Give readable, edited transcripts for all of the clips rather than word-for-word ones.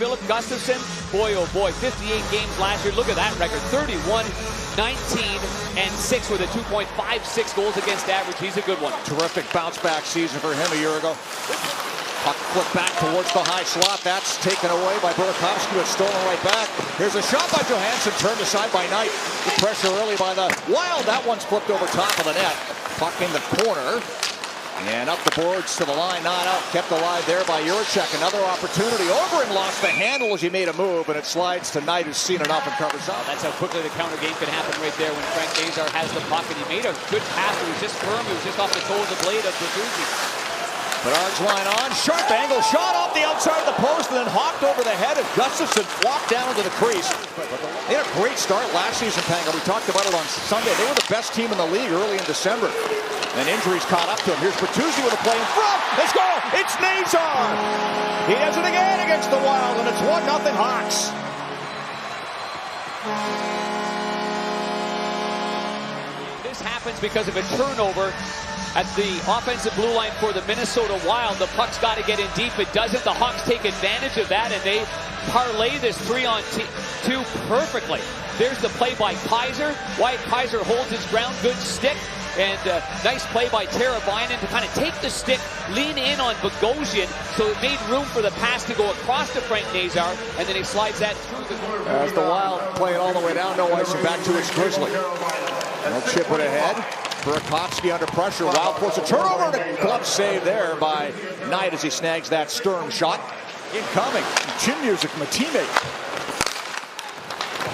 Filip Gustavsson, boy, oh boy, 58 games last year. Look at that record, 31, 19, and 6 with a 2.56 goals against average. He's a good one. Terrific bounce-back season for him a year ago. Puck flipped back towards the high slot. That's taken away by Burakovsky, but stolen right back. Here's a shot by Johansson, turned aside by Knight. Good pressure early by the Wild. That one's flipped over top of the net. Puck in the corner. And up the boards to the line, not out. Kept alive there by Eriksson Ek. Another opportunity. Over and lost the handle as he made a move, and it slides to Knight, who's seen enough and covers up. That's how quickly the counter game can happen right there when Frank Nazar has the puck. And he made a good pass. It was just firm. It was just off the toe of the blade of Preseason. Bedard's line on, sharp angle, shot off the outside of the post, and then hopped over the head of Gustavsson, flopped down into the crease. They had a great start last season, Panga. We talked about it on Sunday. They were the best team in the league early in December. And injuries caught up to him. Here's Bertuzzi with a play in front. Let's go! It's Nazar! He does it again against the Wild, and it's 1-0 Hawks. This happens because of a turnover at the offensive blue line for the Minnesota Wild. The puck's got to get in deep. It doesn't. The Hawks take advantage of that, and they parlay this 3-on-2 perfectly. There's the play by Kaiser. Wyatt Kaiser holds his ground. Good stick. And nice play by Tarasenko to kind of take the stick, lean in on Bogosian, so it made room for the pass to go across to Frank Nazar, and then he slides that through the corner. As the Wild play it all the way down, no ice, and back to its Grizzly. They'll chip it ahead. Burakovsky under pressure. Wild force a turnover, and a glove save there by Knight as he snags that Sturm shot. Incoming. Chin music from a teammate.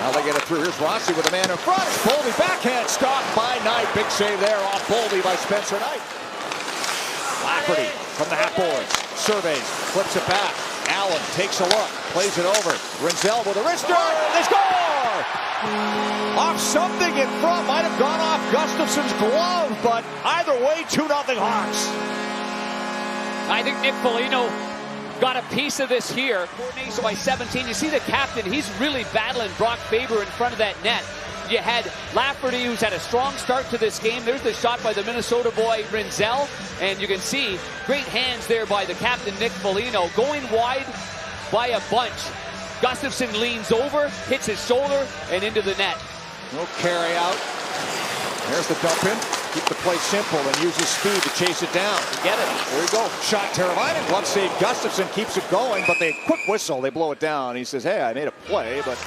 Now they get it through. Here's Rossi with a man in front. Boldy backhand stopped by Knight. Big save there off Boldy by Spencer Knight. Lafferty from the half boards. Surveys. Flips it back. Allen takes a look. Plays it over. Rinzel with a wrister. They score! Off something in front. Might have gone off Gustafsson's glove, but either way, 2-0 Hawks. I think Nick Foligno got a piece of this here. So by 17, you see the captain, he's really battling Brock Faber in front of that net. You had Lafferty, who's had a strong start to this game. There's the shot by the Minnesota boy, Rinzel. And you can see great hands there by the captain, Nick Foligno. Going wide by a bunch. Gustafsson leans over, hits his shoulder, and into the net. No carry out. There's the dump in. Keep the play simple and use his speed to chase it down. Get it. There we go. Shot Terasenko. Glove save. Gustafsson keeps it going, but they quick whistle. They blow it down. He says, hey, I made a play, but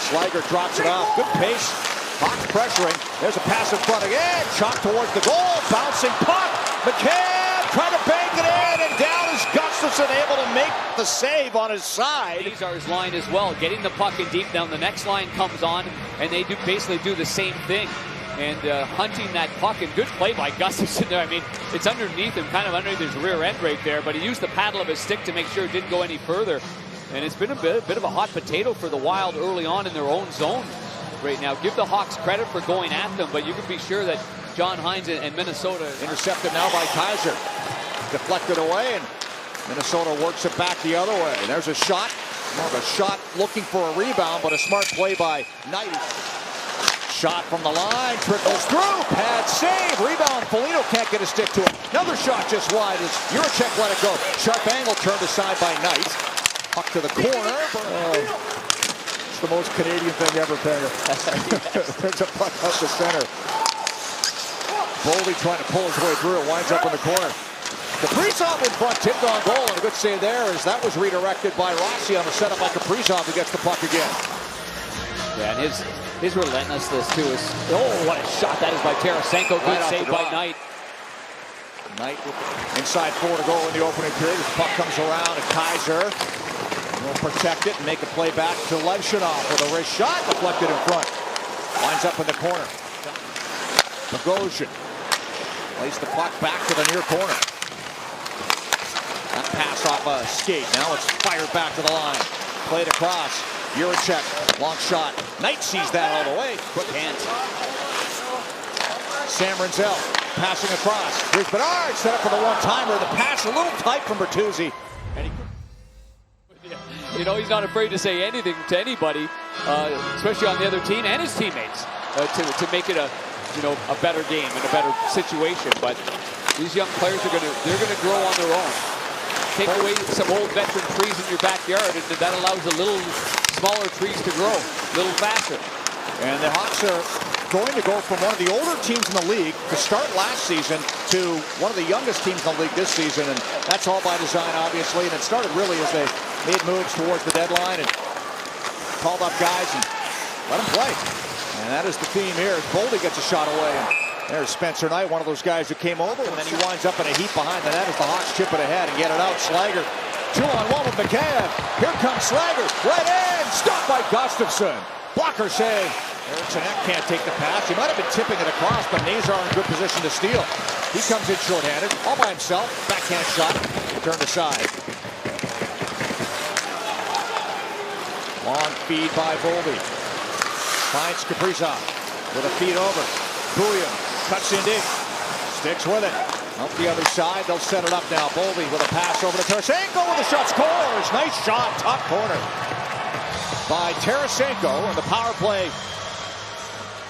Sliger drops it off. Good pace. Hawks pressuring. There's a pass in front again. Shot towards the goal. Bouncing puck. McCann trying to bank it in, and down is Gustafsson, able to make the save on his side. Nazar's line as well, getting the puck in deep. Down the next line comes on, and they basically do the same thing. And hunting that puck, and good play by Gustafsson there. I mean, it's underneath him, kind of underneath his rear end right there, but he used the paddle of his stick to make sure it didn't go any further. And it's been a bit of a hot potato for the Wild early on in their own zone right now. Give the Hawks credit for going at them, but you can be sure that John Hines and Minnesota. Intercepted now by Kaiser. Deflected away, and Minnesota works it back the other way. And there's a shot. More of a shot looking for a rebound, but a smart play by Knight. Shot from the line, trickles through, pad save, rebound, Foligno can't get a stick to it. Another shot just wide as Eriksson Ek let it go. Sharp angle turned aside by Knight. Puck to the corner. It's the most Canadian thing ever, Panga. There's a puck up the center. Boldy trying to pull his way through, it winds up in the corner. Kaprizov in front, tipped on goal, and a good save there as that was redirected by Rossi on the setup by Kaprizov, who gets the puck again. Yeah, and his relentlessness too is, oh, what a shot that is by Terasenko. Good Right save by Knight. Knight inside 4 to go in the opening period. His puck comes around, and Kaiser will protect it and make a play back to Levshunov with a wrist shot, deflected in front. Winds up in the corner. Bogosian plays the puck back to the near corner. That pass off a skate. Now it's fired back to the line. Played across. Eriksson Ek, long shot. Knight sees that all the way. Quick hands. Sam Rinzel passing across. Here's Bedard, set up for the one-timer. The pass a little tight from Bertuzzi. And you know, he's not afraid to say anything to anybody, especially on the other team and his teammates, to make it a better game and a better situation. But these young players they're gonna grow on their own. Take away some old veteran trees in your backyard, and that allows the little smaller trees to grow a little faster. And the Hawks are going to go from one of the older teams in the league to start last season to one of the youngest teams in the league this season, and that's all by design, obviously. And it started really as they made moves towards the deadline and called up guys and let them play. And that is the theme here as Boldy gets a shot away. And there's Spencer Knight, one of those guys who came over, and then he winds up in a heap behind the net as the Hawks chip it ahead and get it out. Slager, 2-on-1 with McCann. Here comes Slager, right in, stopped by Gustavsson. Blocker save. Eriksson Ek can't take the pass. He might have been tipping it across, but Nazar in good position to steal. He comes in shorthanded, all by himself. Backhand shot, turned aside. Long feed by Boldy. Finds Kaprizov with a feed over. Bouillon cuts in deep. Sticks with it. Up the other side, they'll set it up now. Boldy with a pass over to Terasenko with a shot, scores! Nice shot, top corner by Terasenko, and the power play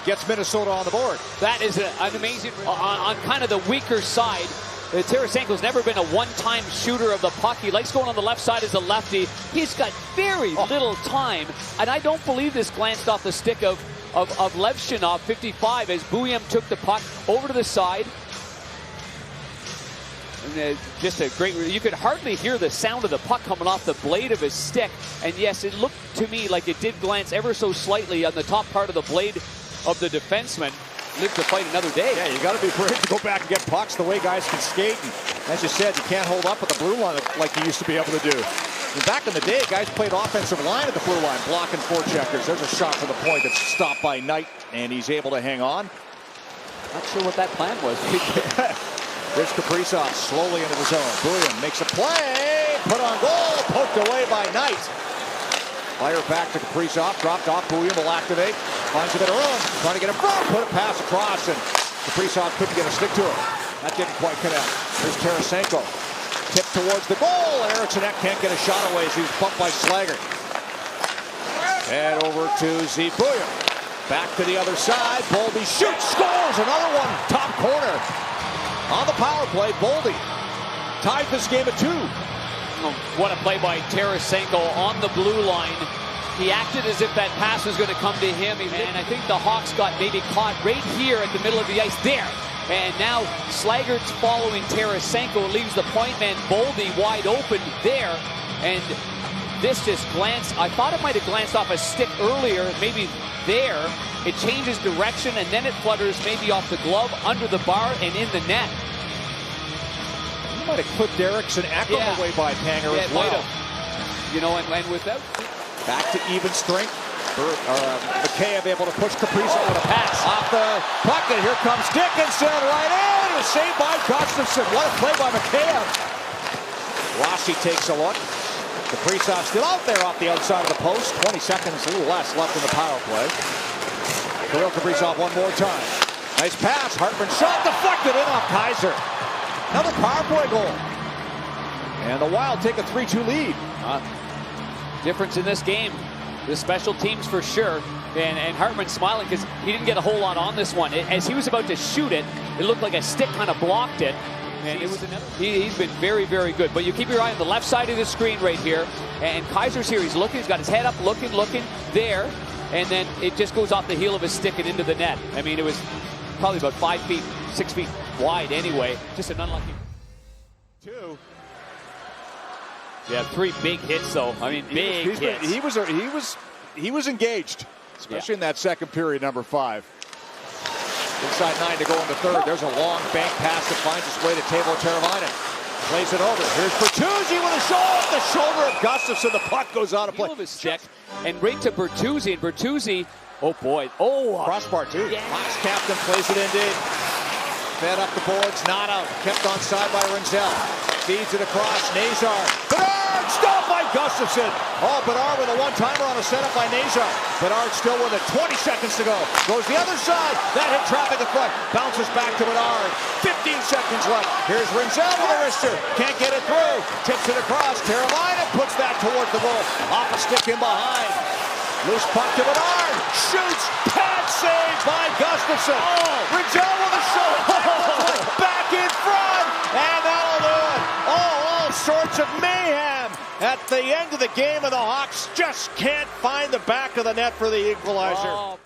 gets Minnesota on the board. That is an amazing, on kind of the weaker side. Tarasenko's never been a one-time shooter of the puck. He likes going on the left side as a lefty. He's got very little time, and I don't believe this glanced off the stick of Levshinov, 55, as Bouillon took the puck over to the side. And just a great, you could hardly hear the sound of the puck coming off the blade of his stick. And yes, it looked to me like it did glance ever so slightly on the top part of the blade of the defenseman. Live to fight another day. Yeah, you got to be brave to go back and get pucks the way guys can skate. And as you said, you can't hold up with the blue line like you used to be able to do. And back in the day, guys played offensive line at the blue line, blocking forecheckers. There's a shot for the point that's stopped by Knight, and he's able to hang on. Not sure what that plan was. There's Kaprizov slowly into the zone. Bouillon makes a play, put on goal, poked away by Knight. Fire back to Kaprizov, dropped off. Bouillon will activate, finds a bit of room, trying to get in front, put a pass across, and Kaprizov couldn't get a stick to it. That didn't quite connect. There's Terasenko, tipped towards the goal, and Eriksson Ek can't get a shot away as he was bumped by Slager. Head over to Bouillon. Back to the other side. Boldy shoots, scores, another one, top corner. On the power play, Boldy tied this game at 2. What a play by Terasenko on the blue line. He acted as if that pass was going to come to him. And I think the Hawks got maybe caught right here at the middle of the ice there. And now Slager's following Terasenko. Leaves the point man Boldy wide open there. And this just glanced, I thought it might have glanced off a stick earlier, maybe there. It changes direction, and then it flutters maybe off the glove, under the bar, and in the net. He might have clipped Eriksson Ek on the way by Panger as well. You know, and without... Back to even strength. McCabe able to push Kaprizov with a pass. Off the puck, and here comes Dickinson right in. It was saved by Gustafsson. What a play by McCabe. Rossi takes a look. Kaprizov still out there off the outside of the post. 20 seconds, a little less left in the power play. Kirill Kaprizov one more time. Nice pass. Hartman shot deflected in off Kaiser. Another power play goal. And the Wild take a 3-2 lead. Difference in this game. The special teams for sure. And Hartman smiling because he didn't get a whole lot on this one. As he was about to shoot it, it looked like a stick kind of blocked it. And it was he's been very, very good. But you keep your eye on the left side of the screen right here. And Kaiser's here. He's looking. He's got his head up, looking there. And then it just goes off the heel of his stick and into the net. I mean, it was probably about 5 feet, 6 feet wide anyway. Just an unlucky. 2. Yeah, 3 big hits though. I mean, big hits. He was engaged, especially in that second period, number 5. Inside 9 to go in the third. There's a long bank pass that finds its way to Teuvo Teravainen. Plays it over. Here's Bertuzzi with a shot off the shoulder of Gustafsson. The puck goes out of play. Of his stick and right to Bertuzzi. And Bertuzzi, oh boy, crossbar too. Yeah. Hawks captain plays it in deep. Fed up the boards, not out. Kept on side by Rinzel. Feeds it across. Nazar. Bedard stopped by Gustafsson. Oh, Bedard with a one-timer on a setup by Nazar. Bedard still with it. 20 seconds to go. Goes the other side. That hit traffic in front. Bounces back to Bedard. 15 seconds left. Here's Rinzel with a wrister. Can't get it through. Tips it across. Terasenko puts that towards the goal. Off a stick in behind. Loose puck to Bedard. Shoots. Pad save by Gustafsson. Rinzel with a shot. Back in front. And that'll do it. All sorts of mayhem at the end of the game, and the Hawks just can't find the back of the net for the equalizer. Oh.